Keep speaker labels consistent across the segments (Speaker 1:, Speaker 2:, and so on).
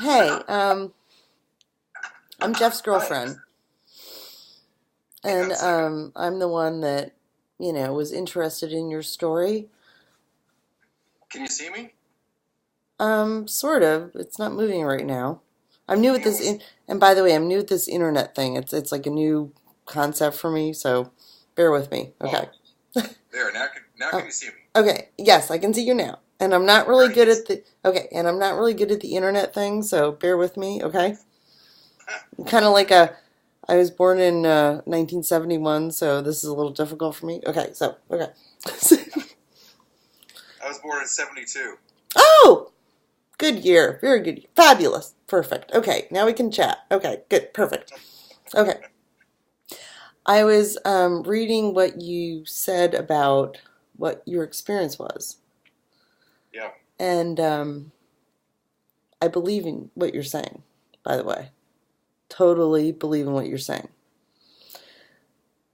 Speaker 1: Hey, I'm Jeff's
Speaker 2: Hi.
Speaker 1: girlfriend,
Speaker 2: Hang
Speaker 1: and
Speaker 2: on a second.
Speaker 1: I'm the one that, was interested in your story.
Speaker 2: Can you see me?
Speaker 1: Sort of. It's not moving right now. I'm new at
Speaker 2: Hang on
Speaker 1: this
Speaker 2: one second.
Speaker 1: and by the way, I'm new at this internet thing. It's like a new concept for me, so bear with me. Okay.
Speaker 2: Oh, there. Now can
Speaker 1: Oh,
Speaker 2: you see me?
Speaker 1: okay. Yes, I can see you now. And I'm not
Speaker 2: All
Speaker 1: really
Speaker 2: right.
Speaker 1: good at the okay, and I'm not really good at the internet thing, so bear with me, okay? Kind of like a I was born in 1971, so this is a little difficult for me. Okay, so okay.
Speaker 2: I was born in '72.
Speaker 1: Oh, good year, very good, fabulous, perfect. Okay, now we can chat. Okay, good, perfect. Okay, I was reading what you said about what your experience was,
Speaker 2: Yeah.
Speaker 1: and I believe in what you're saying. By the way, totally believe in what you're saying.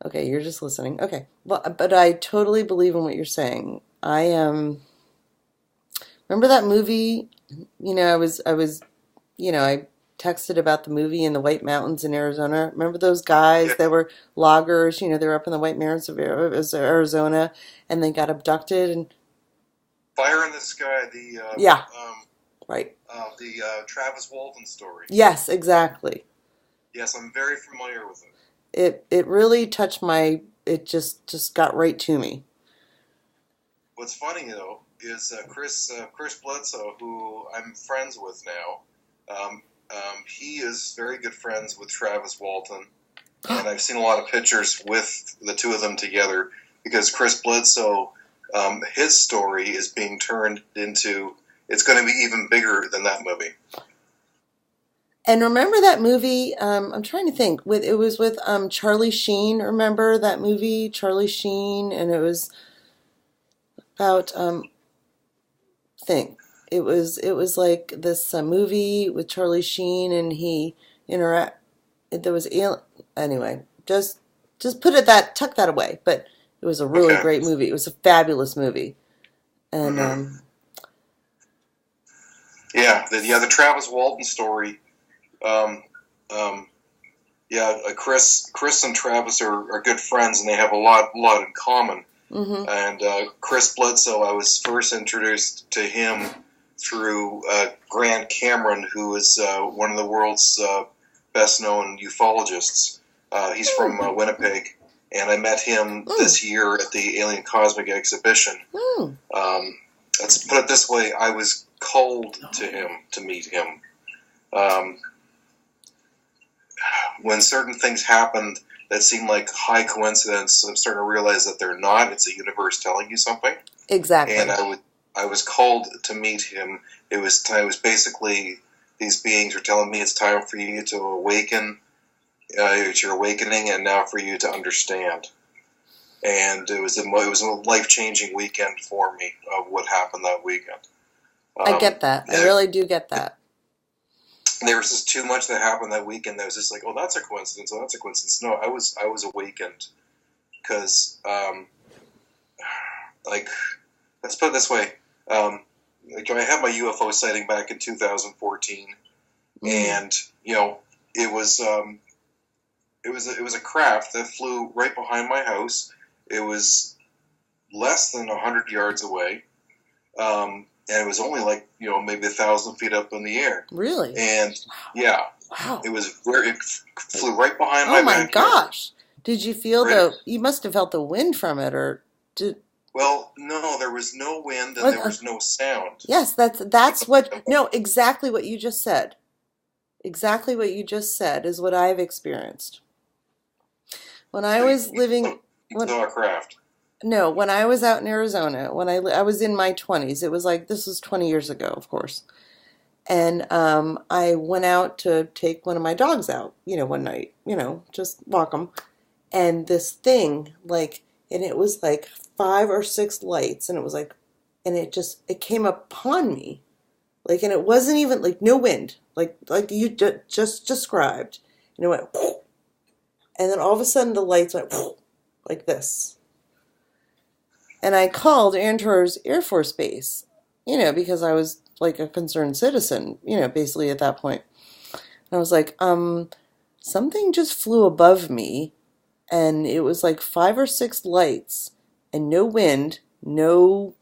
Speaker 1: Okay, you're just listening. Okay, well, but I totally believe in what you're saying. Remember that movie? I texted about the movie in the White Mountains in Arizona. Remember those guys that
Speaker 2: Yes.
Speaker 1: were loggers? They were up in the White Mountains of Arizona, and they got abducted. And
Speaker 2: Fire in the Sky.
Speaker 1: yeah, right.
Speaker 2: The Travis Walton story.
Speaker 1: Yes, exactly.
Speaker 2: Yes, I'm very familiar with it.
Speaker 1: It really touched my. It just got right to me.
Speaker 2: What's funny though is Chris Bledsoe, who I'm friends with now. He is very good friends with Travis Walton, and I've seen a lot of pictures with the two of them together because Chris Bledsoe, his story is being turned into. It's going to be even bigger than that movie.
Speaker 1: And remember that movie? I'm trying to think. It was with Charlie Sheen. Remember that movie, Charlie Sheen, and it was about thing. It was like this movie with Charlie Sheen, and he interact. There was anyway. Just put it that tuck that away. But it was a really
Speaker 2: Okay.
Speaker 1: great movie. It was a fabulous movie, and
Speaker 2: Mm-hmm. Yeah, the Travis Walton story. Um, um, yeah, Chris and Travis are good friends, and they have a lot in common.
Speaker 1: hmm
Speaker 2: And Chris Bledsoe, I was first introduced to him through Grant Cameron, who is one of the world's best known ufologists. He's from Winnipeg, and I met him
Speaker 1: mm,
Speaker 2: this year at the Alien Cosmic Exhibition.
Speaker 1: mm.
Speaker 2: Um, let's put it this way: I was called to him to meet him. Um, when certain things happened that seemed like high coincidence, I'm starting to realize that they're not. It's a universe telling you something. And
Speaker 1: Exactly.
Speaker 2: I was called to meet him. It was basically these beings were telling me it's time for you to awaken. It's your awakening, and now for you to understand. And it was a life changing weekend for me of what happened that weekend.
Speaker 1: I
Speaker 2: Um,
Speaker 1: get that. I
Speaker 2: and
Speaker 1: really do get that.
Speaker 2: there was just too much that happened that weekend that was just like, oh, that's a coincidence. Oh, that's a coincidence. No, I was awakened because like let's put it this way. Um, like I had my UFO sighting back in 2014,
Speaker 1: Mm.
Speaker 2: and it was it was a craft that flew right behind my house. It was less than 100 yards away, and it was only like maybe 1,000 feet up in the air.
Speaker 1: Really?
Speaker 2: And yeah,
Speaker 1: Wow.
Speaker 2: it flew right behind
Speaker 1: Oh
Speaker 2: my
Speaker 1: my
Speaker 2: backyard.
Speaker 1: gosh. Did you feel
Speaker 2: Right.
Speaker 1: you must have felt the wind from it or did
Speaker 2: Well, no, there was no wind and
Speaker 1: what
Speaker 2: there was no sound.
Speaker 1: yes, that's what no, exactly what you just said. Exactly what you just said is what I've experienced. When I
Speaker 2: So
Speaker 1: was living
Speaker 2: you
Speaker 1: when
Speaker 2: saw a craft.
Speaker 1: no, when I was out in Arizona, when I was in my 20s, it was like this was 20 years ago, of course. And I went out to take one of my dogs out, one night, just walk them. And this thing, like, and it was like five or six lights, and it was like, and it came upon me, like, and it wasn't even like no wind, like you just described, and it went, and then all of a sudden the lights went like this, and I called Andrews Air Force Base, because I was like a concerned citizen, basically at that point. And I was like, something just flew above me, and it was like 5 or 6 lights, and no wind, no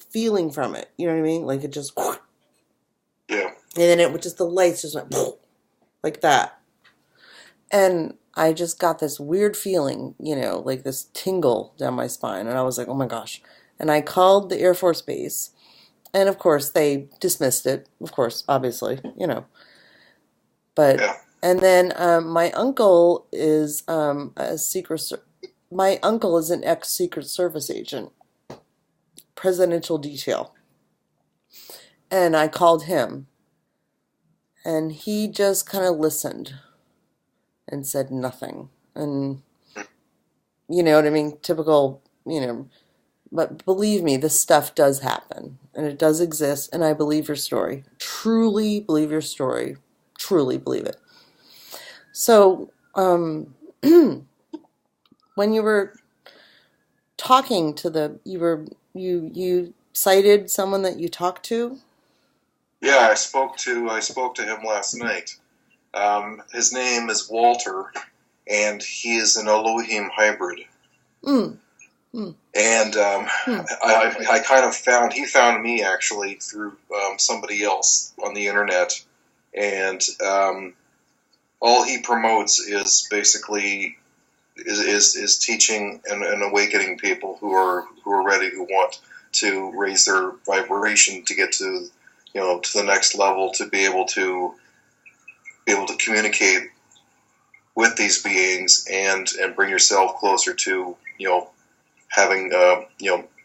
Speaker 1: feeling from it. You know what I mean? Like it just, and
Speaker 2: Yeah.
Speaker 1: then it would just the lights just went like that, and I just got this weird feeling, like this tingle down my spine, and I was like, oh my gosh. And I called the Air Force Base, and of course they dismissed it. Of course, obviously. But
Speaker 2: Yeah.
Speaker 1: and then my uncle is a my uncle is an ex-Secret Service agent, presidential detail, and I called him, and he just kind of listened and said nothing, and you know what I mean, typical. But believe me, this stuff does happen, and it does exist, and I believe your story. Truly believe your story. Truly believe it. So, when you were talking to you cited someone that you talked to?
Speaker 2: Yeah, I spoke to him last night. His name is Walter, and he is an Elohim hybrid.
Speaker 1: Mm, mm,
Speaker 2: And
Speaker 1: mm.
Speaker 2: I kind of he found me actually through somebody else on the internet, and all he promotes is basically is teaching and awakening people who are ready, who want to raise their vibration to get to to the next level, to be able to communicate with these beings and bring yourself closer to having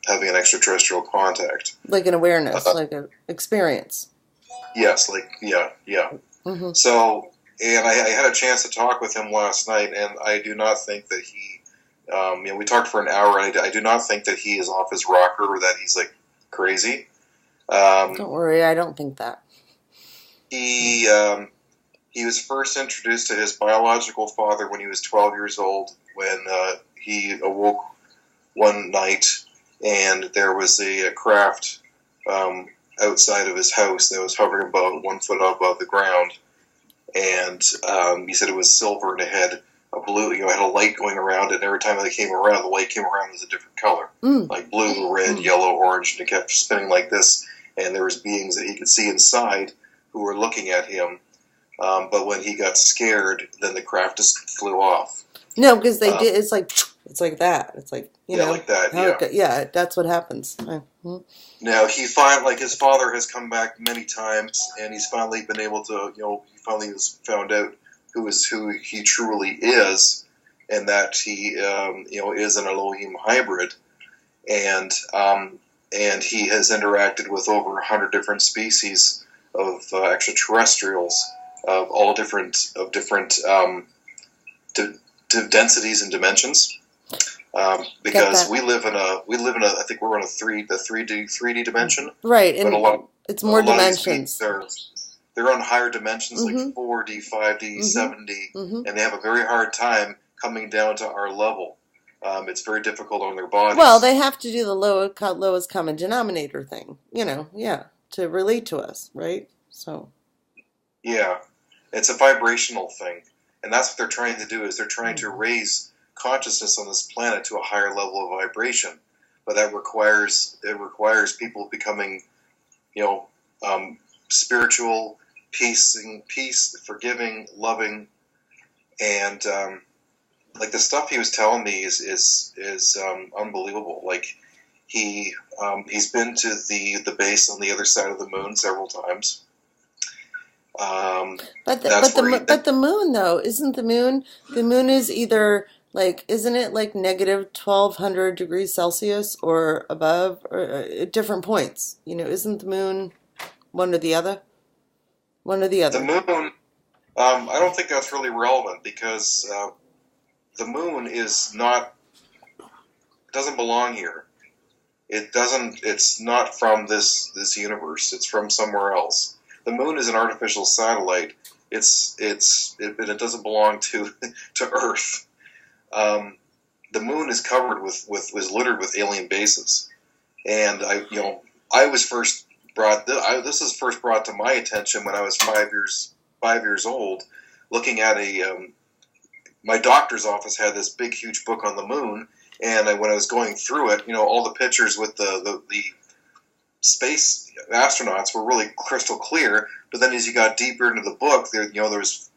Speaker 2: having an extraterrestrial contact,
Speaker 1: Like an awareness, like an experience.
Speaker 2: yes, like yeah.
Speaker 1: Mm-hmm.
Speaker 2: So, and I had a chance to talk with him last night, and I do not think that he we talked for an hour, and I do not think that he is off his rocker or that he's like crazy.
Speaker 1: Don't worry, I don't think that.
Speaker 2: He he was first introduced to his biological father when he was 12 years old, when he awoke one night and there was a craft outside of his house that was hovering about 1 foot above the ground, and he said it was silver and it had a blue, had a light going around it, and every time they came around, the light came around was a different color, like blue, red, yellow, orange, and it kept spinning like this, and there was beings that he could see inside who were looking at him. But when he got scared, then the craft just flew off.
Speaker 1: No, because they did. It's like that. It's like
Speaker 2: like that.
Speaker 1: Yeah, that's what happens. Mm-hmm.
Speaker 2: Now his father has come back many times, and he's finally been able to, he finally has found out who he truly is, and that he, is an Elohim hybrid, and he has interacted with over 100 different species of extraterrestrials of all different densities and dimensions. Because we live in a I think we're in a 3D dimension,
Speaker 1: right? And
Speaker 2: but
Speaker 1: it's more dimensions.
Speaker 2: They're on higher dimensions,
Speaker 1: Mm-hmm.
Speaker 2: like 4D, 5D,
Speaker 1: Mm-hmm.
Speaker 2: 7D,
Speaker 1: Mm-hmm.
Speaker 2: and they have a very hard time coming down to our level. It's very difficult on their bodies.
Speaker 1: Well, they have to do the lowest common denominator thing, to relate to us, right? So,
Speaker 2: yeah, it's a vibrational thing, and that's what they're trying to do. Is they're trying to raise consciousness on this planet to a higher level of vibration, but that requires people becoming, spiritual, peace, forgiving, loving, and like the stuff he was telling me is unbelievable. Like he's been to the base on the other side of the moon several times.
Speaker 1: But the moon though, isn't the moon? The moon is either like, isn't it like negative 1,200 degrees Celsius or above, or at different points? Isn't the moon one or the other? One or the other.
Speaker 2: The moon, I don't think that's really relevant, because the moon doesn't belong here. It's not from this universe. It's from somewhere else. The moon is an artificial satellite. It doesn't belong to Earth. The moon is covered was littered with alien bases, and I was first this was first brought to my attention when I was 5 years old, looking at my doctor's office had this big, huge book on the moon, and when I was going through it, all the pictures with the space astronauts were really crystal clear. But then as you got deeper into the book, there was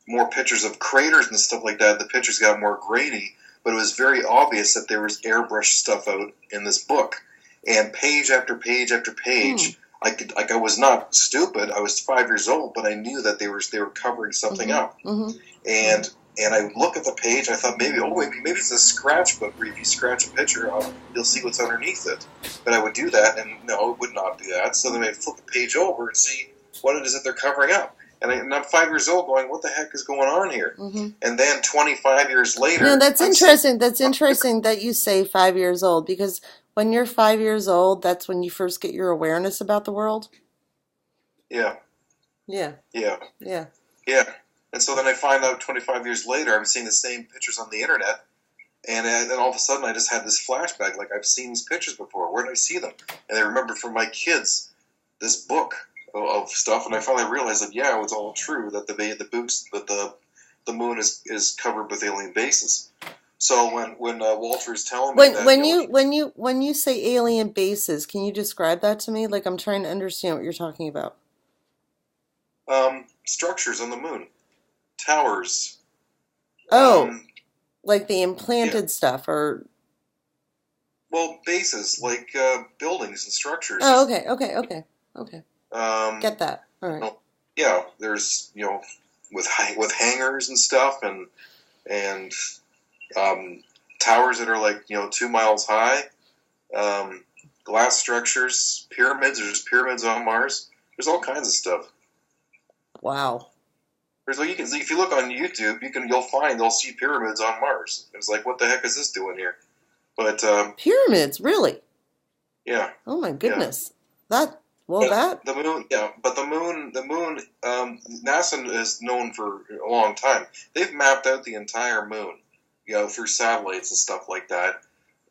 Speaker 2: more pictures of craters and stuff like that. The pictures got more grainy, but it was very obvious that there was airbrushed stuff out in this book. And page after page after page, I was not stupid. I was 5 years old, but I knew that they were covering something up. And I look at the page, and I thought maybe it's a scratch book where if you scratch a picture, you'll see what's underneath it. But I would do that, and no, it would not do that. So then I flip the page over and see what it is that they're covering up. And I'm 5 years old going, what the heck is going on here? And then 25 years later...
Speaker 1: No, that's interesting. That's interesting that you say 5 years old, because when you're 5 years old, that's when you first get your awareness about the world.
Speaker 2: Yeah.
Speaker 1: Yeah.
Speaker 2: Yeah.
Speaker 1: Yeah.
Speaker 2: Yeah. And so then I find out 25 years later, I'm seeing the same pictures on the internet, and then all of a sudden I just had this flashback, like I've seen these pictures before. Where did I see them? And I remember from my kids this book of stuff, and I finally realized that it was all true, that the moon is covered with alien bases. So when Walter is telling me that
Speaker 1: when you say alien bases, can you describe that to me? Like, I'm trying to understand what you're talking about.
Speaker 2: Structures on the moon, towers.
Speaker 1: Like the implanted stuff, or
Speaker 2: bases, like buildings and structures.
Speaker 1: Oh, okay. Get that. All right.
Speaker 2: Yeah, there's with hangars and stuff, and towers that are like 2 miles high, glass structures, pyramids. There's pyramids on Mars. There's all kinds of stuff.
Speaker 1: Wow.
Speaker 2: If you look on YouTube, they'll see pyramids on Mars. It's like, what the heck is this doing here? But
Speaker 1: pyramids, really?
Speaker 2: Yeah.
Speaker 1: Oh my goodness.
Speaker 2: The moon, but the moon, NASA is known for a long time. They've mapped out the entire moon, through satellites and stuff like that,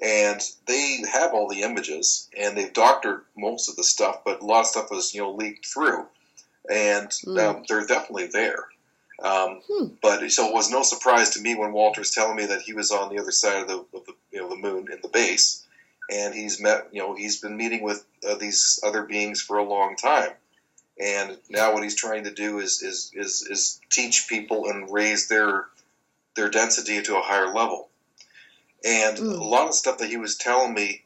Speaker 2: and they have all the images, and they've doctored most of the stuff, but a lot of stuff was, leaked through, and they're definitely there. But so it was no surprise to me when Walter's telling me that he was on the other side of the moon in the base. And he's been meeting with these other beings for a long time, and now what he's trying to do is teach people and raise their density to a higher level. And a lot of stuff that he was telling me,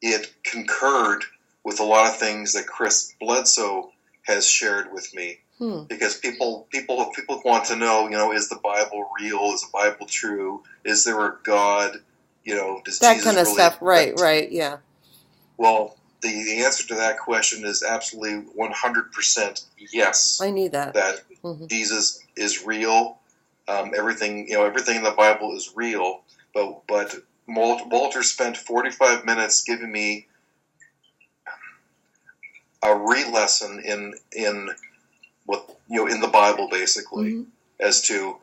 Speaker 2: it concurred with a lot of things that Chris Bledsoe has shared with me, because people want to know, is the Bible real? Is the Bible true? Is there a God? Does
Speaker 1: that
Speaker 2: Jesus
Speaker 1: kind of
Speaker 2: really
Speaker 1: stuff,
Speaker 2: exist?
Speaker 1: right, yeah.
Speaker 2: Well, the answer to that question is absolutely 100% yes.
Speaker 1: I knew that.
Speaker 2: That Jesus is real. Everything in the Bible is real. But Walter spent 45 minutes giving me a re-lesson in what in the Bible, basically, as to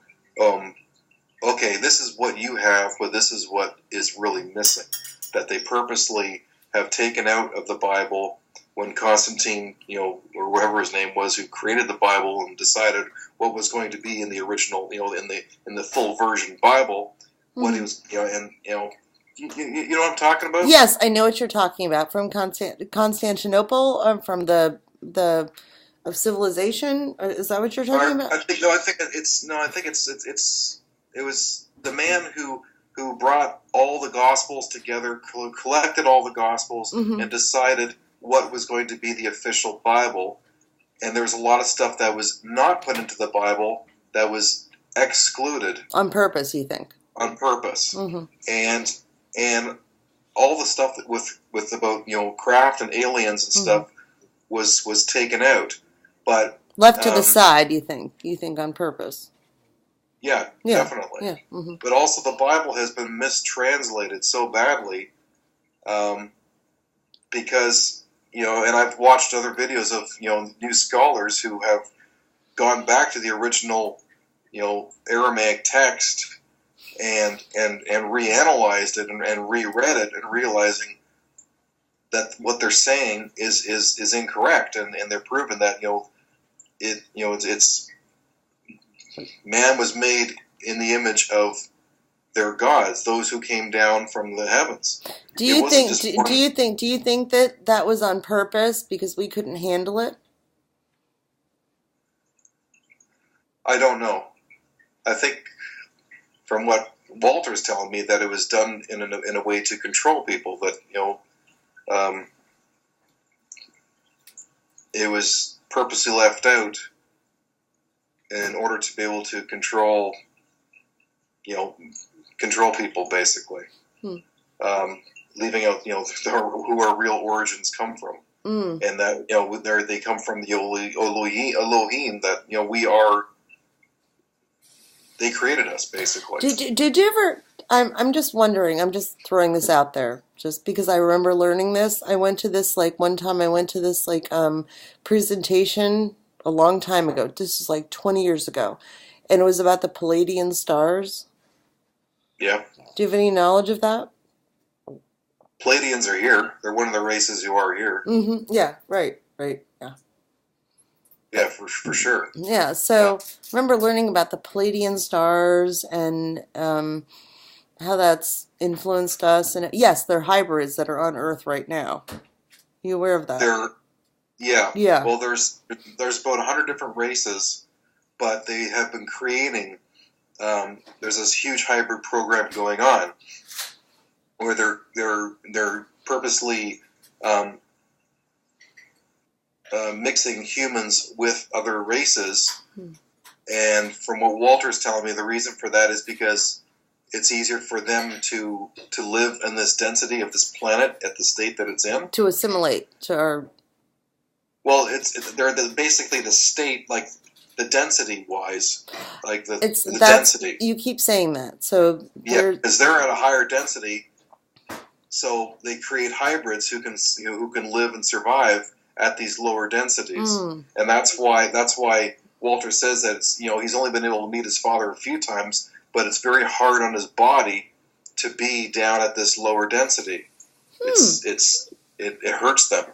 Speaker 2: okay, this is what you have, but this is what is really missing. That they purposely have taken out of the Bible when Constantine, or whoever his name was, who created the Bible and decided what was going to be in the original, in the full version Bible, what he was, you know what I'm talking about?
Speaker 1: Yes, I know what you're talking about. From Constantinople, from the of civilization. Is that what you're talking about?
Speaker 2: It was the man who brought all the Gospels together, collected all the Gospels, and decided what was going to be the official Bible. And there was a lot of stuff that was not put into the Bible that was excluded.
Speaker 1: On purpose, you think?
Speaker 2: On purpose. And all the stuff that with about craft and aliens and stuff was taken out. But
Speaker 1: left to the side, you think? You think on purpose?
Speaker 2: Yeah, definitely.
Speaker 1: Yeah.
Speaker 2: But also the Bible has been mistranslated so badly because, and I've watched other videos of, new scholars who have gone back to the original, Aramaic text and reanalyzed it and reread it and realizing that what they're saying is incorrect, and they're proving that it's man was made in the image of their gods, those who came down from the heavens.
Speaker 1: Do
Speaker 2: It
Speaker 1: you
Speaker 2: wasn't
Speaker 1: think?
Speaker 2: just one.
Speaker 1: Do you think that that was on purpose because we couldn't handle it?
Speaker 2: I don't know. I think from what Walter's telling me that it was done in a way to control people. That um, it was purposely left out in order to be able to you know, control people basically,
Speaker 1: Hmm.
Speaker 2: leaving out who our real origins come from,
Speaker 1: Mm.
Speaker 2: and that they come from the Elohim that we are. They created us basically.
Speaker 1: Did you ever? I'm just wondering. I'm just throwing this out there, just because I remember learning this. I went to this like one time. I went to this like presentation a long time ago. This is like 20 years ago, and it was about the Palladian stars.
Speaker 2: Yeah,
Speaker 1: Do you have any knowledge of that?
Speaker 2: Palladians are here. They're one of the races who are here.
Speaker 1: Mm-hmm. Yeah. Right. Right. Yeah.
Speaker 2: Yeah, for sure.
Speaker 1: Yeah.
Speaker 2: Yeah,
Speaker 1: So I remember learning about the Palladian stars and how that's influenced us. And yes, they're hybrids that are on Earth right now. You aware of that?
Speaker 2: they're yeah.
Speaker 1: Yeah.
Speaker 2: Well, there's about 100 different races, but they have been creating. There's this huge hybrid program going on where they're purposely um, mixing humans with other races.
Speaker 1: Hmm.
Speaker 2: And from what Walter's telling me, the reason for that is because it's easier for them to live in this density of this planet at the state that it's in.
Speaker 1: To assimilate to our.
Speaker 2: Well, they're basically the state, like the density wise, like
Speaker 1: It's
Speaker 2: the
Speaker 1: that's
Speaker 2: density.
Speaker 1: you keep saying that. So
Speaker 2: Yeah,
Speaker 1: they're
Speaker 2: because they're at a higher density, so they create hybrids who can live and survive at these lower densities,
Speaker 1: mm,
Speaker 2: and that's why Walter says that he's only been able to meet his father a few times, but it's very hard on his body to be down at this lower density.
Speaker 1: hmm.
Speaker 2: It hurts them,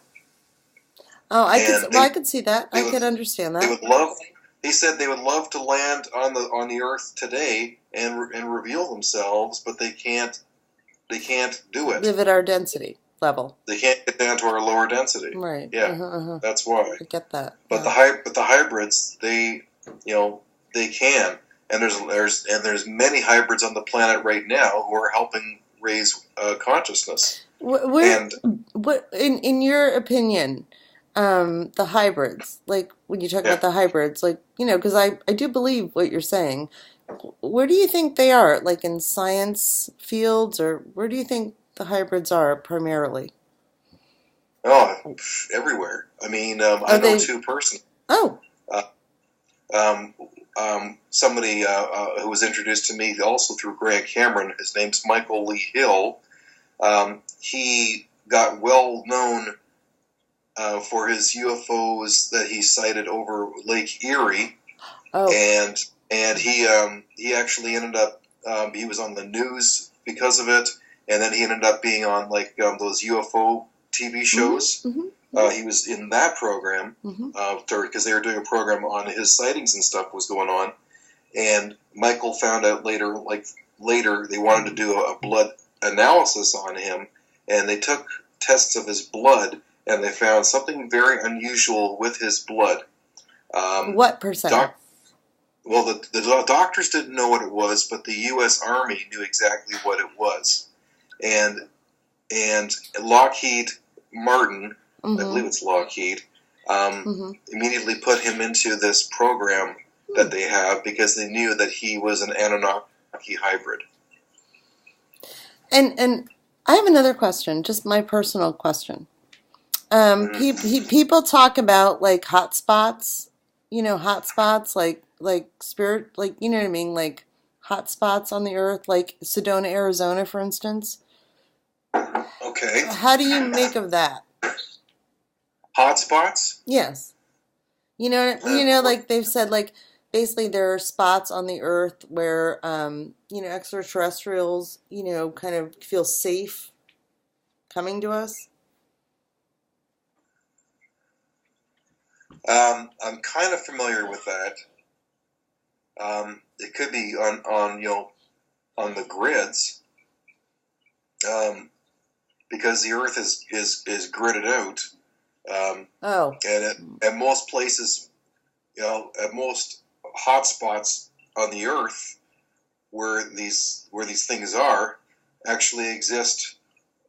Speaker 1: Oh,
Speaker 2: and
Speaker 1: I could see that.
Speaker 2: they
Speaker 1: I
Speaker 2: would
Speaker 1: could understand
Speaker 2: they
Speaker 1: that.
Speaker 2: would love. He said they would love to land on the Earth today and reveal themselves, but they can't. They can't do it.
Speaker 1: Live at our density level.
Speaker 2: They can't get down to our lower density.
Speaker 1: Right.
Speaker 2: Yeah, that's why.
Speaker 1: I get that.
Speaker 2: But
Speaker 1: Yeah.
Speaker 2: the hybrids, they can, and there's many hybrids on the planet right now who are helping raise consciousness.
Speaker 1: Where,
Speaker 2: And
Speaker 1: what in your opinion, the hybrids, like when you talk
Speaker 2: yeah,
Speaker 1: about the hybrids, like because I do believe what you're saying. Where do you think they are? Like in science fields, or where do you think the hybrids are primarily?
Speaker 2: oh, everywhere. I mean,
Speaker 1: Are
Speaker 2: I know
Speaker 1: they?
Speaker 2: two persons.
Speaker 1: Oh,
Speaker 2: Uh, somebody who was introduced to me also through Grant Cameron. His name's Michael Lee Hill. He got well known for his UFOs that he sighted over Lake Erie,
Speaker 1: oh.
Speaker 2: and he actually ended up he was on the news because of it, and then he ended up being on like those UFO TV shows.
Speaker 1: Mm-hmm, mm-hmm,
Speaker 2: He was in that program
Speaker 1: mm-hmm.
Speaker 2: because they were doing a program on his sightings and stuff was going on, and Michael found out later they wanted to do a blood analysis on him, and they took tests of his blood, and they found something very unusual with his blood.
Speaker 1: What percent?
Speaker 2: Doc, well, the doctors didn't know what it was, but the U.S. Army knew exactly what it was, and Lockheed Martin, I
Speaker 1: Mm-hmm,
Speaker 2: believe it's Lockheed,
Speaker 1: mm-hmm.
Speaker 2: immediately put him into this program that they have because they knew that he was an Anunnaki hybrid.
Speaker 1: And I have another question, just my personal question.
Speaker 2: Mm-hmm.
Speaker 1: People talk about like hot spots, hot spots like spirit, like what I mean, like hot spots on the earth, like Sedona, Arizona, for instance.
Speaker 2: Okay.
Speaker 1: How do you make of that?
Speaker 2: Hotspots?
Speaker 1: Yes, like they've said, like basically there are spots on the earth where extraterrestrials, kind of feel safe coming to us.
Speaker 2: I'm kind of familiar with that. It could be on on the grids, um, because the Earth is gridded out,
Speaker 1: Oh,
Speaker 2: and at most places, at most hot spots on the Earth where these things are actually exist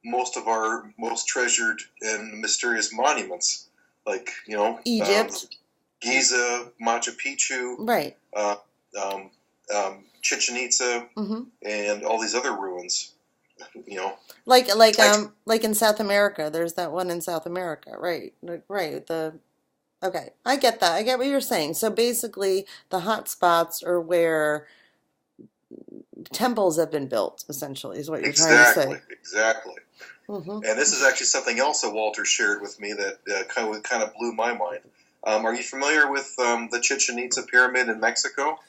Speaker 2: most of our most treasured and mysterious monuments, like
Speaker 1: Egypt.
Speaker 2: Giza, Machu Picchu,
Speaker 1: Right.
Speaker 2: uh, um, Chichen Itza,
Speaker 1: Mm-hmm.
Speaker 2: and all these other ruins. You know, I,
Speaker 1: Like in South America, there's that one in South America, right? Right. Okay, I get that. I get what you're saying. So basically, the hot spots are where temples have been built, essentially, is what you're trying to
Speaker 2: exactly,
Speaker 1: say.
Speaker 2: exactly.
Speaker 1: Mm-hmm.
Speaker 2: And this is actually something else that Walter shared with me that kind of blew my mind. Are you familiar with the Chichen Itza pyramid in Mexico?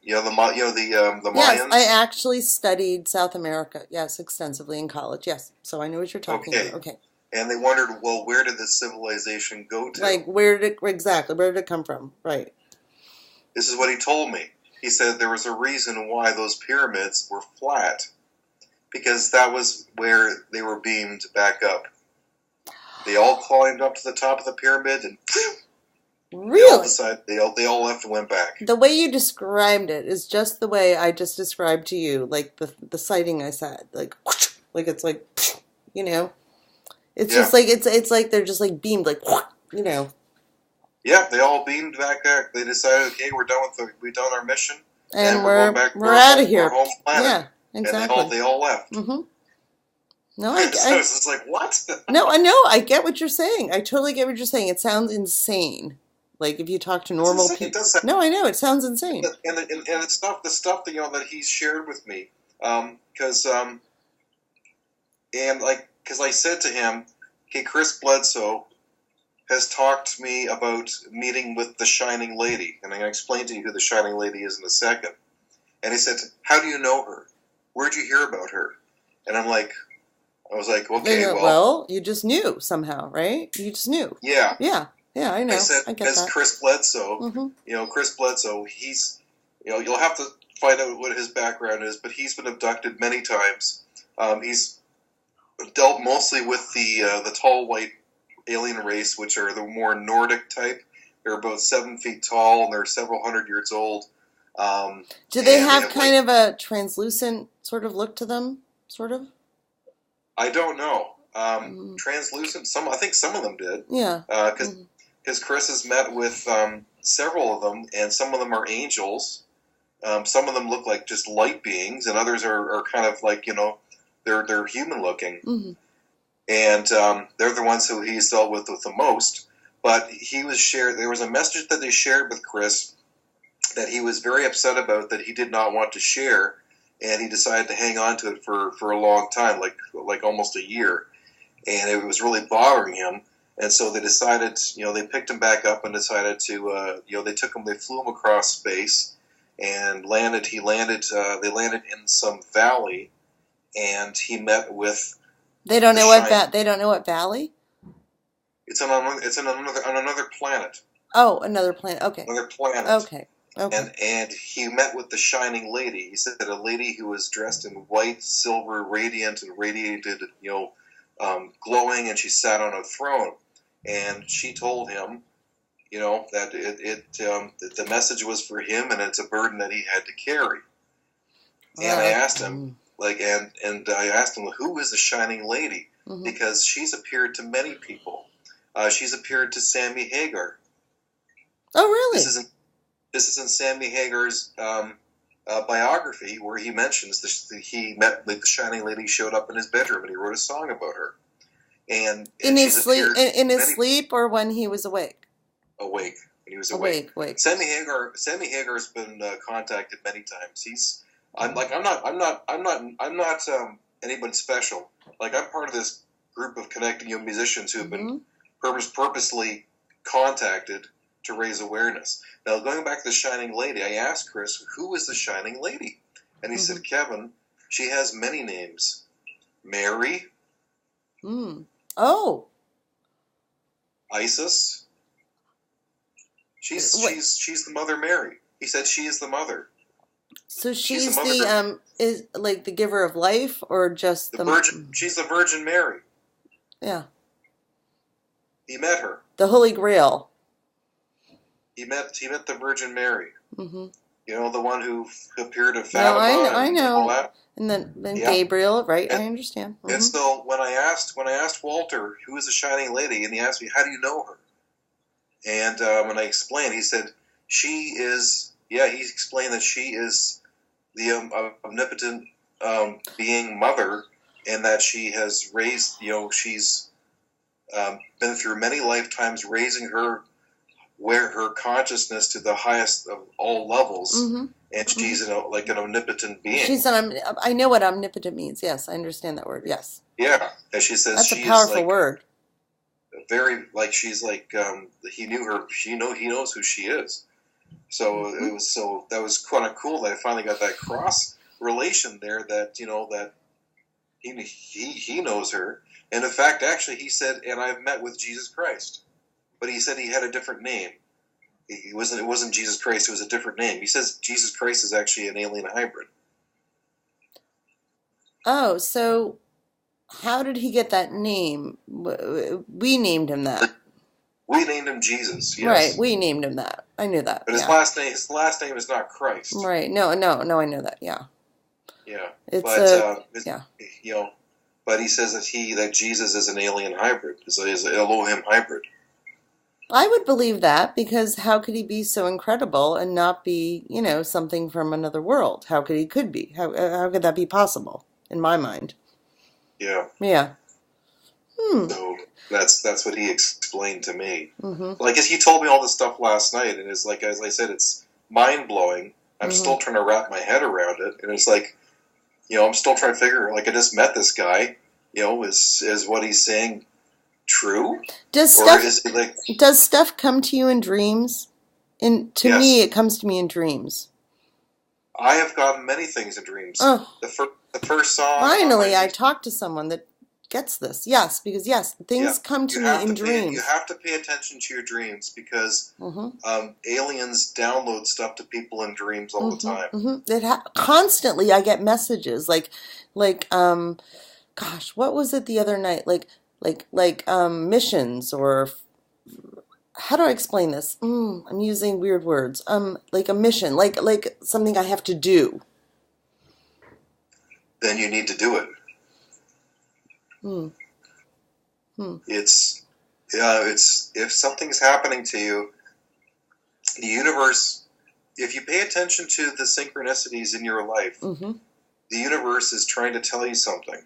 Speaker 2: The
Speaker 1: Yes, I
Speaker 2: Mayans.
Speaker 1: actually studied South America, yes, extensively in college. Yes, so I know what you're talking about.
Speaker 2: Okay,
Speaker 1: Okay.
Speaker 2: and they wondered, well, where did this civilization go to?
Speaker 1: Like, where did it come from? Right.
Speaker 2: This is what he told me. He said there was a reason why those pyramids were flat, because that was where they were beamed back up. They all climbed up to the top of the pyramid, and they all
Speaker 1: Really?
Speaker 2: decided they all left and went back.
Speaker 1: The way you described it is just the way I just described to you, like the sighting I said, like like it's like you know, it's
Speaker 2: Yeah,
Speaker 1: just like it's like they're just like beamed, like you know,
Speaker 2: yeah, they all beamed back there. They decided, okay, we've done our mission, and
Speaker 1: and
Speaker 2: we're going back to
Speaker 1: we're out of
Speaker 2: our
Speaker 1: here.
Speaker 2: home planet.
Speaker 1: Yeah,
Speaker 2: And they all
Speaker 1: exactly.
Speaker 2: they all left.
Speaker 1: Mm-hmm. No,
Speaker 2: So it's just like, what?
Speaker 1: no, I know. I get what you're saying. I totally get what you're saying. It sounds insane. Like if you talk to
Speaker 2: It's
Speaker 1: normal
Speaker 2: insane. It
Speaker 1: people.
Speaker 2: does sound,
Speaker 1: No, I know. It sounds insane.
Speaker 2: and the stuff that that he's shared with me, because and like because I said to him, okay, Chris Bledsoe has talked to me about meeting with the Shining Lady, and I'm going to explain to you who the Shining Lady is in a second. And he said, how do you know her? Where'd you hear about her? And I was like,
Speaker 1: They
Speaker 2: okay,
Speaker 1: go,
Speaker 2: well,
Speaker 1: well, you just knew somehow, right? You just knew.
Speaker 2: yeah.
Speaker 1: Yeah. Yeah, I
Speaker 2: I
Speaker 1: know.
Speaker 2: said,
Speaker 1: I get
Speaker 2: as
Speaker 1: that.
Speaker 2: Chris Bledsoe,
Speaker 1: Mm-hmm.
Speaker 2: Chris Bledsoe, he's, you'll have to find out what his background is, but he's been abducted many times. He's dealt mostly with the tall white alien race, which are the more Nordic type. They're about 7 feet tall and they're several hundred years old.
Speaker 1: Do they
Speaker 2: And they
Speaker 1: have
Speaker 2: have
Speaker 1: kind of a translucent sort of look to them? Sort of?
Speaker 2: I don't know,
Speaker 1: Mm.
Speaker 2: translucent. I think some of them did,
Speaker 1: Yeah.
Speaker 2: because
Speaker 1: Mm.
Speaker 2: Chris has met with several of them, and some of them are angels. Some of them look like just light beings, and others are kind of like they're human looking,
Speaker 1: Mm-hmm.
Speaker 2: and they're the ones who he's dealt with the most. But there was a message that they shared with Chris that he was very upset about, that he did not want to share, and he decided to hang on to it for a long time, like almost a year, and it was really bothering him. And so they decided, they picked him back up and decided to, they flew him across space and landed. They landed in some valley, and he met with
Speaker 1: They don't
Speaker 2: the
Speaker 1: know what
Speaker 2: shine.
Speaker 1: they don't know what valley?
Speaker 2: It's on another planet,
Speaker 1: Oh, another planet. Okay.
Speaker 2: another planet.
Speaker 1: Okay. Okay.
Speaker 2: And he met with the Shining Lady. He said a lady who was dressed in white, silver, radiant, and radiated, glowing, and she sat on a throne. And she told him, that that the message was for him, and it's a burden that he had to carry. And I asked him, and I asked him, who is the Shining Lady?
Speaker 1: Mm-hmm.
Speaker 2: Because she's appeared to many people. She's appeared to Sammy Hagar.
Speaker 1: Oh, really?
Speaker 2: This is in Sammy Hagar's biography, where he mentions he met the Shining Lady, showed up in his bedroom, and he wrote a song about her. And
Speaker 1: In his
Speaker 2: she's
Speaker 1: sleep,
Speaker 2: appeared
Speaker 1: in his
Speaker 2: many
Speaker 1: sleep, or when he was awake?
Speaker 2: awake. When he was awake.
Speaker 1: Awake.
Speaker 2: Sammy Hagar's been contacted many times. I'm not anyone special. Like, I'm part of this group of connecting musicians who have been purposely contacted to raise awareness. Now, going back to the Shining Lady, I asked Chris, who is the Shining Lady? And he said, Kevin, she has many names. Mary,
Speaker 1: Mm. Oh.
Speaker 2: Isis,
Speaker 1: What?
Speaker 2: She's the Mother Mary. He said she is the mother.
Speaker 1: So
Speaker 2: She's the
Speaker 1: she's
Speaker 2: mother.
Speaker 1: the is like the giver of life, or just
Speaker 2: The
Speaker 1: the
Speaker 2: Virgin. She's the Virgin Mary.
Speaker 1: yeah,
Speaker 2: He met her.
Speaker 1: the Holy Grail.
Speaker 2: He met the Virgin Mary.
Speaker 1: Hmm.
Speaker 2: You know, the one who appeared at
Speaker 1: No,
Speaker 2: Fatima
Speaker 1: I
Speaker 2: and all
Speaker 1: know.
Speaker 2: that.
Speaker 1: And then
Speaker 2: Yeah.
Speaker 1: Gabriel, right?
Speaker 2: And,
Speaker 1: I understand.
Speaker 2: and so when I asked Walter, who is the shining lady, and he asked me, "How do you know her?" And when I explained, he said, "She is." Yeah, he explained that she is the omnipotent being mother, and that she has raised. You know, she's been through many lifetimes raising her where her consciousness to the highest of all levels, and she's like an omnipotent being.
Speaker 1: I know what omnipotent means. Yes, I understand that word. Yes.
Speaker 2: Yeah, as she says,
Speaker 1: That's
Speaker 2: she
Speaker 1: a powerful
Speaker 2: is like
Speaker 1: word.
Speaker 2: very like she's like he knew her. He knows who she is. So it was that was kind of cool that I finally got that cross relation there. That that he knows her, and in fact, actually, he said, "And I've met with Jesus Christ," but he said he had a different name. It wasn't Jesus Christ. It was a different name. He says Jesus Christ is actually an alien hybrid.
Speaker 1: Oh, so how did he get that name? We named him that.
Speaker 2: We named him Jesus. Yes.
Speaker 1: Right, we named him that. I knew that.
Speaker 2: But his last name is not Christ.
Speaker 1: Right. No, I know that. Yeah.
Speaker 2: Yeah.
Speaker 1: It's yeah.
Speaker 2: But he says that Jesus is an alien hybrid. Is an Elohim hybrid.
Speaker 1: I would believe that, because how could he be so incredible and not be, something from another world? How could be? How could that be possible in my mind?
Speaker 2: Yeah.
Speaker 1: Yeah.
Speaker 2: So that's what he explained to me. Well, I guess he told me all this stuff last night, and it's like, as I said, it's mind blowing. I'm still trying to wrap my head around it, and it's like, I'm still trying to figure. Like, I just met this guy. Is what he's saying true?
Speaker 1: Does stuff come to you in dreams? To me, it comes to me in dreams.
Speaker 2: I have gotten many things in dreams.
Speaker 1: Oh.
Speaker 2: The first song.
Speaker 1: Finally, I talked to someone that gets this. Yes, because things come to me in dreams.
Speaker 2: You have to pay attention to your dreams, because aliens download stuff to people in dreams all the time.
Speaker 1: Constantly, I get messages like, gosh, what was it the other night? Like missions, or how do I explain this? I'm using weird words. Like a mission, like something I have to do.
Speaker 2: Then you need to do it. It's if something's happening to you, the universe. If you pay attention to the synchronicities in your life, the universe is trying to tell you something.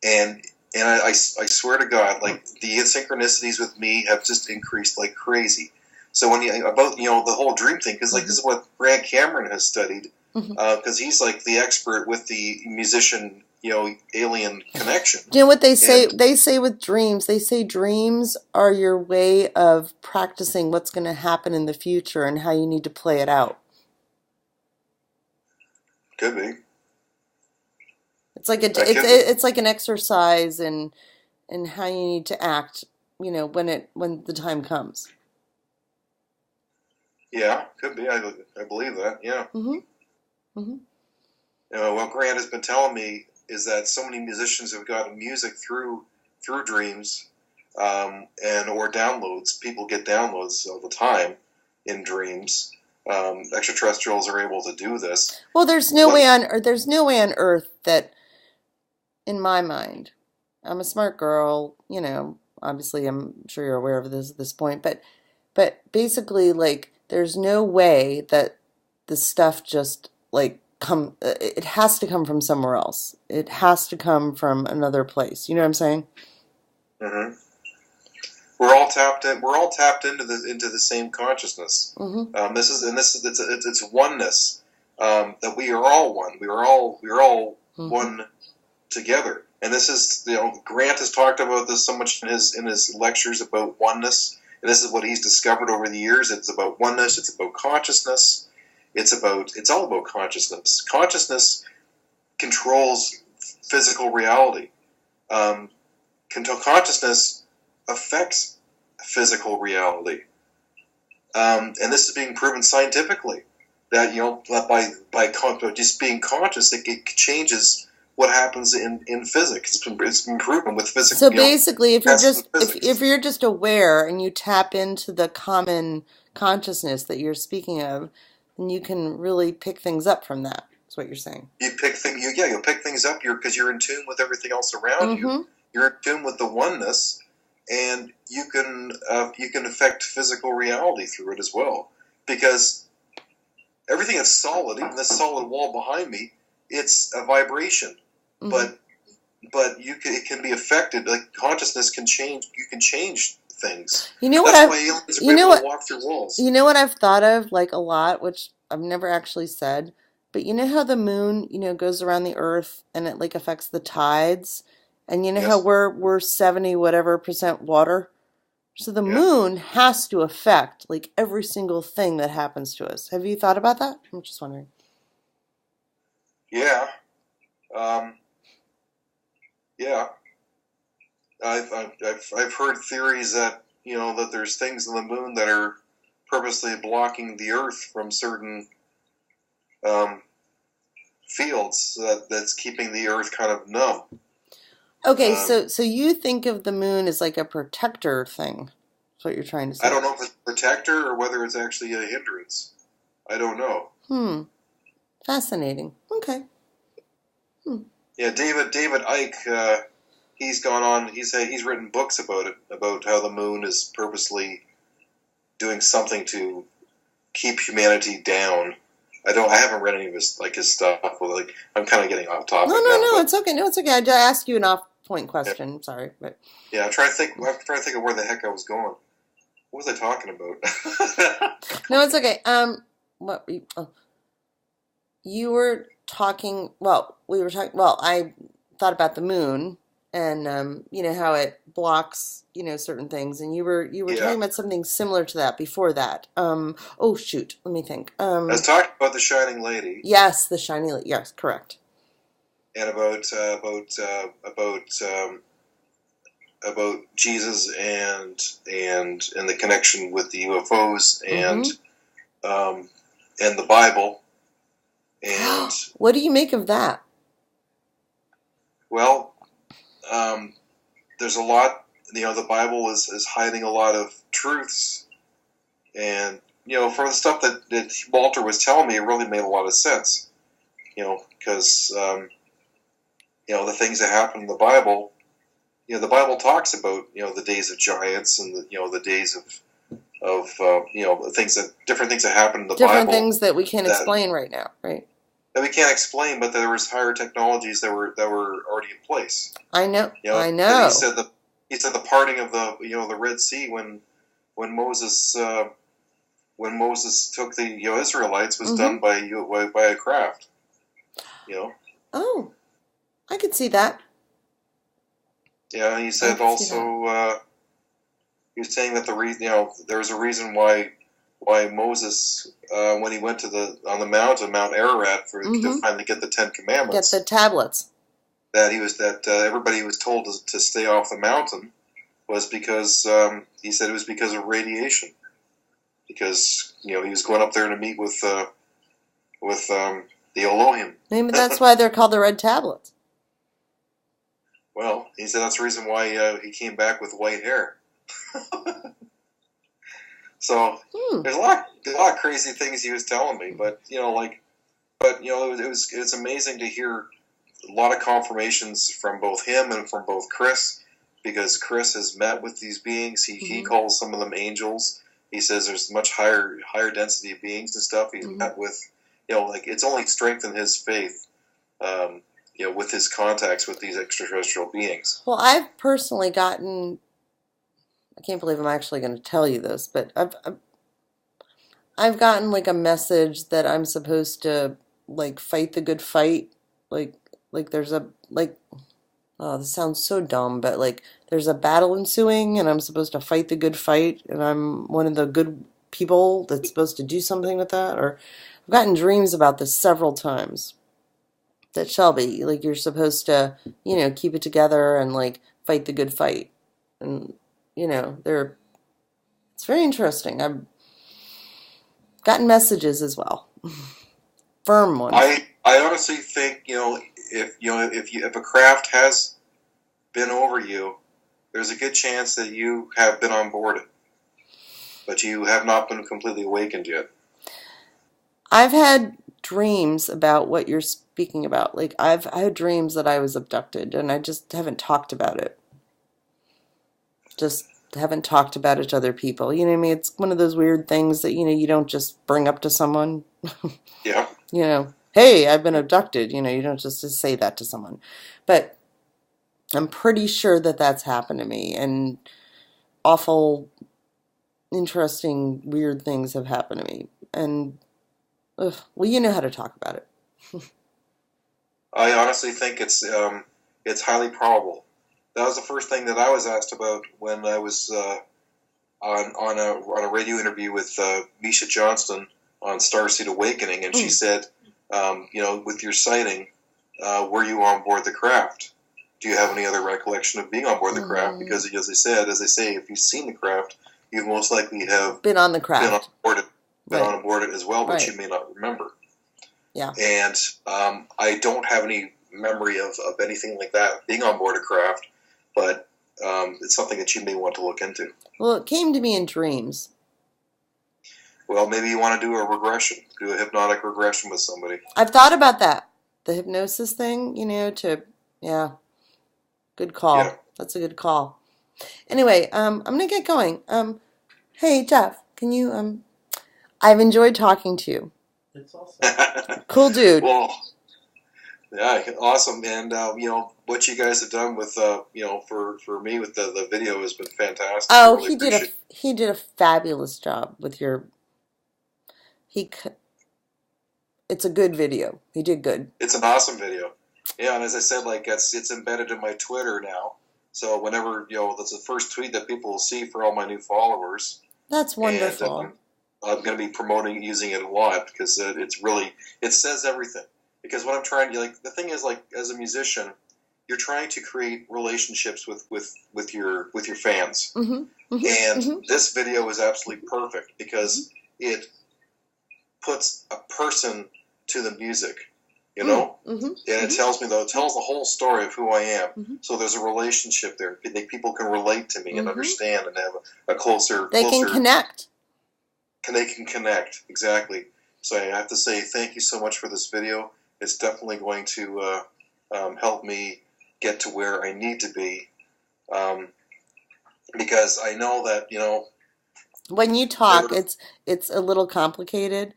Speaker 2: And I swear to God, like, the synchronicities with me have just increased like crazy. So when the whole dream thing, because this is what Brad Cameron has studied, because he's like the expert with the musician, alien connection.
Speaker 1: Do you know what they say? They say with dreams, dreams are your way of practicing what's going to happen in the future and how you need to play it out.
Speaker 2: Could be.
Speaker 1: It's like it's like an exercise in how you need to act, when the time comes.
Speaker 2: Yeah, could be. I believe that. Yeah. What Grant has been telling me is that so many musicians have gotten music through dreams, or downloads. People get downloads all the time in dreams. Extraterrestrials are able to do this.
Speaker 1: Well, there's no way on Earth that, in my mind, I'm a smart girl. Obviously, I'm sure you're aware of this at this point, but basically, like, there's no way that the stuff just it has to come from somewhere else. It has to come from another place. You know what I'm saying?
Speaker 2: Mm-hmm. We're all tapped into the same consciousness. It's oneness. That we are all one. We are all one together. And this is, Grant has talked about this so much in his lectures about oneness. And this is what he's discovered over the years. It's about oneness. It's about consciousness. It's all about consciousness. Consciousness controls physical reality. Consciousness affects physical reality. And this is being proven scientifically that by just being conscious, it changes what happens in physics. It's been proven with physics,
Speaker 1: So basically, if you're
Speaker 2: tests in
Speaker 1: just if
Speaker 2: physics.
Speaker 1: you're just aware and you tap into the common consciousness that you're speaking of, then you can really pick things up from that. That's what you're saying.
Speaker 2: You'll pick things up because you're in tune with everything else around you.
Speaker 1: Mm-hmm.
Speaker 2: You're in tune with the oneness, and you can affect physical reality through it as well. Because everything is solid, even this solid wall behind me, it's a vibration.
Speaker 1: Mm-hmm.
Speaker 2: It can be affected. Like consciousness can change. You can change things.
Speaker 1: You know what
Speaker 2: That's
Speaker 1: I've
Speaker 2: why aliens
Speaker 1: you
Speaker 2: are
Speaker 1: know
Speaker 2: able to
Speaker 1: what
Speaker 2: walk through walls.
Speaker 1: you know what I've thought of like a lot, which I've never actually said, but you know how the moon, goes around the earth and it like affects the tides, and you know how
Speaker 2: Yes.
Speaker 1: we're 70 whatever percent water? So the
Speaker 2: Yeah.
Speaker 1: moon has to affect like every single thing that happens to us. Have you thought about that? I'm just wondering.
Speaker 2: Yeah. Um, yeah. I've heard theories that that there's things in the moon that are purposely blocking the Earth from certain um, fields that's keeping the Earth kind of numb.
Speaker 1: Okay,
Speaker 2: Um,
Speaker 1: so you think of the moon as like a protector thing. That's what you're trying to
Speaker 2: I
Speaker 1: say.
Speaker 2: don't know if it's a protector or whether it's actually a hindrance. I don't know.
Speaker 1: Hmm. Fascinating. Okay. Hmm.
Speaker 2: Yeah, David Icke. He's gone on. He's written books about it, about how the moon is purposely doing something to keep humanity down. I haven't read any of his stuff. Well, like I'm kind of getting off
Speaker 1: No,
Speaker 2: topic
Speaker 1: no,
Speaker 2: now,
Speaker 1: no.
Speaker 2: but
Speaker 1: It's okay. No, it's okay. I just asked you an off-point
Speaker 2: yeah,
Speaker 1: question. Sorry, but
Speaker 2: yeah. I'm trying to think of where the heck I was going. What was I talking about?
Speaker 1: no, it's okay. What you were talking? Well, we were talking. Well, I thought about the moon and how it blocks certain things, and you were
Speaker 2: Yeah,
Speaker 1: talking about something similar to that before that. Oh shoot, let me think.
Speaker 2: I was talking about the Shining Lady
Speaker 1: Yes, the shiny light. Yes, correct.
Speaker 2: and about Jesus and the connection with the UFOs
Speaker 1: Mm-hmm.
Speaker 2: um, and the Bible. And
Speaker 1: What do you make of that?
Speaker 2: well, um, there's a lot. The Bible is hiding a lot of truths, and for the stuff that Walter was telling me, it really made a lot of sense. Because the things that happen in the Bible. The Bible talks about the days of giants and the days of different things that happen in the
Speaker 1: Different
Speaker 2: Bible
Speaker 1: things that we can't
Speaker 2: that
Speaker 1: explain right now, right?
Speaker 2: that we can't explain, but there was higher technologies that were already in place.
Speaker 1: I know. I
Speaker 2: That
Speaker 1: know.
Speaker 2: he said the parting of the Red Sea when Moses when Moses took the Israelites was
Speaker 1: Mm-hmm.
Speaker 2: done by a craft. You know,
Speaker 1: Oh, I could see that.
Speaker 2: yeah. He
Speaker 1: I
Speaker 2: said
Speaker 1: could see that.
Speaker 2: also he was saying that the reason there's a reason why Moses when he went on the mountain Mount Ararat to
Speaker 1: Mm-hmm.
Speaker 2: finally get the Ten
Speaker 1: Get the
Speaker 2: Commandments
Speaker 1: tablets.
Speaker 2: that everybody was told to stay off the mountain was because he said it was because of radiation because he was going up there to meet with the Elohim.
Speaker 1: Maybe that's why they're called the red tablets.
Speaker 2: Well, he said that's the reason why he came back with white hair. So
Speaker 1: Hmm.
Speaker 2: there's a lot of crazy things he was telling me, but it was amazing to hear a lot of confirmations from both him and from both Chris, because Chris has met with these beings. He
Speaker 1: Mm-hmm.
Speaker 2: calls some of them angels. He says there's much higher density of beings and stuff. He's
Speaker 1: Mm-hmm.
Speaker 2: met with it's only strengthened his faith. With his contacts with these extraterrestrial beings.
Speaker 1: Well, I've personally gotten. I can't believe I'm actually going to tell you this, but I've gotten like a message that I'm supposed to like fight the good fight. Like like there's a like oh, this sounds so dumb, but like there's a battle ensuing and I'm supposed to fight the good fight and I'm one of the good people that's supposed to do something with that. Or I've gotten dreams about this several times. That Shelby, like you're supposed to, keep it together and like fight the good fight. And they're it's very interesting. Gotten messages as well, firm ones.
Speaker 2: I honestly think, if a craft has been over you, there's a good chance that you have been on board it, but you have not been completely awakened yet.
Speaker 1: I've had dreams about what you're speaking about. Like I had dreams that I was abducted, and I just haven't talked about it. Just haven't talked about it to other people. You know what I mean? It's one of those weird things that you don't just bring up to someone.
Speaker 2: Yeah.
Speaker 1: Hey, I've been abducted. You don't just say that to someone. But I'm pretty sure that that's happened to me, and awful, interesting, weird things have happened to me. And well, you know how to talk about it.
Speaker 2: I honestly think it's highly probable. That was the first thing that I was asked about when I was on a radio interview with Misha Johnston on Starseed Awakening, and she said, with your sighting, were you on board the craft? Do you have any other recollection of being on board the craft? Because as they say, if you've seen the craft, you most likely have
Speaker 1: been on the craft,
Speaker 2: been on board it as well, but
Speaker 1: right.
Speaker 2: You may not remember.
Speaker 1: Yeah.
Speaker 2: And I don't have any memory of anything like that being on board a craft, but it's something that you may want to look into.
Speaker 1: Well, it came to me in dreams.
Speaker 2: Well, maybe you want to do a regression, do a hypnotic regression with somebody.
Speaker 1: I've thought about that. The hypnosis thing, yeah. Good call.
Speaker 2: Yeah.
Speaker 1: That's a good call. Anyway, I'm going to get going. Hey, Jeff, can you, I've enjoyed talking to you.
Speaker 3: It's awesome.
Speaker 1: Cool dude.
Speaker 2: Well, yeah, awesome. And, what you guys have done with, for me with the video has been fantastic.
Speaker 1: Oh,
Speaker 2: really
Speaker 1: he did a fabulous job with your, it's a good video. He did good.
Speaker 2: It's an awesome video. Yeah, and as I said, it's embedded in my Twitter now. So whenever, that's the first tweet that people will see for all my new followers.
Speaker 1: That's wonderful.
Speaker 2: And, I'm going to be using it a lot because it says everything. Because what I'm trying to, the thing is, as a musician, you're trying to create relationships with your fans.
Speaker 1: Mm-hmm, mm-hmm,
Speaker 2: and
Speaker 1: mm-hmm.
Speaker 2: This video is absolutely perfect because it puts a person to the music.
Speaker 1: Mm-hmm,
Speaker 2: and it tells the whole story of who I am.
Speaker 1: Mm-hmm.
Speaker 2: So there's a relationship there. People can relate to me and understand and have a closer.
Speaker 1: They can connect.
Speaker 2: They can connect, exactly. So I have to say thank you so much for this video. It's definitely going to help me get to where I need to be, because I know that
Speaker 1: when you talk, it's a little complicated,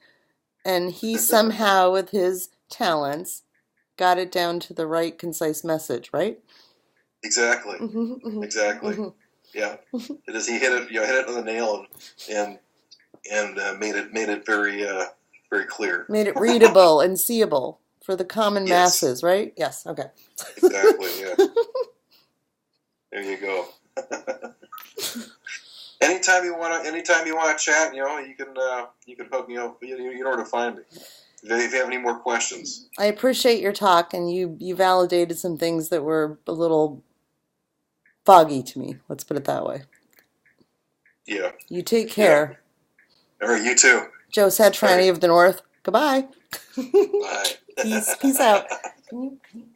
Speaker 1: and he somehow with his talents got it down to the right concise message, right?
Speaker 2: Exactly. Exactly.
Speaker 1: Mm-hmm.
Speaker 2: Yeah. It is. He hit it on the nail and made it very very clear.
Speaker 1: Made it readable and seeable for the common masses, right? Yes. Okay.
Speaker 2: Exactly. Yeah. There you go. Anytime you want to chat, you can hook me up. You know where to find me. If you have any more questions.
Speaker 1: I appreciate your talk, and you validated some things that were a little foggy to me. Let's put it that way.
Speaker 2: Yeah.
Speaker 1: You take care.
Speaker 2: Yeah. All right, you too.
Speaker 1: Joe Satriani of the North. Goodbye.
Speaker 2: Bye.
Speaker 1: Peace out. Can you